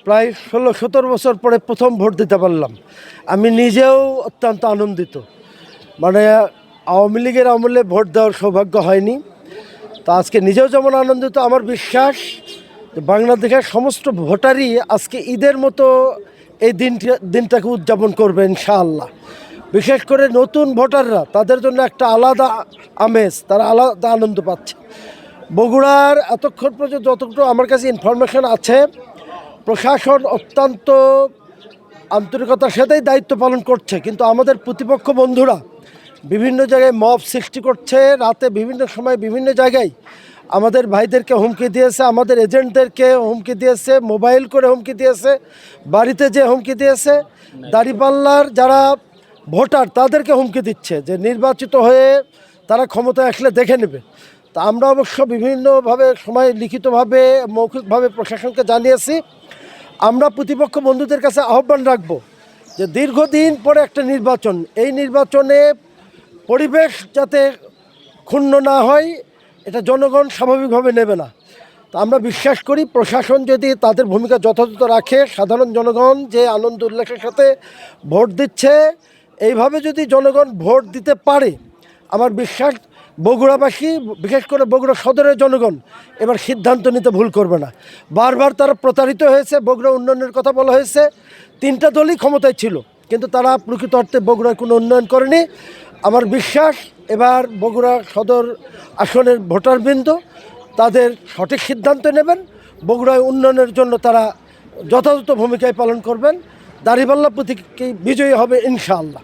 প্রায় ১৬-১৭ বছর পরে প্রথম ভোট দিতে পারলাম। আমি নিজেও অত্যন্ত আনন্দিত। মানে আওয়ামী লীগের আমলে ভোট দেওয়ার সৌভাগ্য হয়নি। তো আজকে নিজেও যেমন আনন্দিত, আমার বিশ্বাস যে বাংলাদেশের সমস্ত ভোটারই আজকে ঈদের মতো এই দিনটাকে উদযাপন করবে ইনশাআল্লাহ। বিশেষ করে নতুন ভোটাররা, তাদের জন্য একটা আলাদা আমেজ, তারা আলাদা আনন্দ পাচ্ছে। বগুড়ার এতক্ষণ পর্যন্ত যতটুকু আমার কাছে ইনফরমেশন আছে, প্রশাসন অত্যন্ত আন্তরিকতার সাথেই দায়িত্ব পালন করছে, কিন্তু আমাদের প্রতিপক্ষ বন্ধুরা বিভিন্ন জায়গায় মব সৃষ্টি করছে। রাতে বিভিন্ন সময় বিভিন্ন জায়গায় আমাদের ভাইদেরকে হুমকি দিয়েছে, আমাদের এজেন্টদেরকে হুমকি দিয়েছে, মোবাইল করে হুমকি দিয়েছে, বাড়িতে যে হুমকি দিয়েছে। দাঁড়িপাল্লার যারা ভোটার তাদেরকে হুমকি দিচ্ছে যে নির্বাচিত হয়ে তারা ক্ষমতায় আসলে দেখে নেবে। তা আমরা অবশ্য বিভিন্নভাবে সময় লিখিতভাবে মৌখিকভাবে প্রশাসনকে জানিয়েছি। আমরা প্রতিপক্ষ বন্ধুদের কাছে আহ্বান রাখব যে দীর্ঘদিন পরে একটা নির্বাচন, এই নির্বাচনে পরিবেশ যাতে ক্ষুণ্ণ না হয়, এটা জনগণ স্বাভাবিকভাবে নেবে না। তো আমরা বিশ্বাস করি প্রশাসন যদি তাদের ভূমিকা যথাযথ রাখে, সাধারণ জনগণ যে আনন্দ উল্লাসের সাথে ভোট দিচ্ছে, এইভাবে যদি জনগণ ভোট দিতে পারে, আমার বিশ্বাস বগুড়াবাসী, বিশেষ করে বগুড়া সদরের জনগণ এবার সিদ্ধান্ত নিতে ভুল করবে না। বারবার তারা প্রতারিত হয়েছে। বগুড়া উন্নয়নের কথা বলা হয়েছে, 3টা দলই ক্ষমতায় ছিল, কিন্তু তারা প্রকৃত অর্থে বগুড়ার কোনো উন্নয়ন করেনি। আমার বিশ্বাস এবার বগুড়া সদর আসনের ভোটারবৃন্দ তাদের সঠিক সিদ্ধান্ত নেবেন, বগুড়ায় উন্নয়নের জন্য তারা যথাযথ ভূমিকায় পালন করবেন। দাঁড়িপাল্লা প্রতীকী বিজয়ী হবে ইনশাআল্লাহ।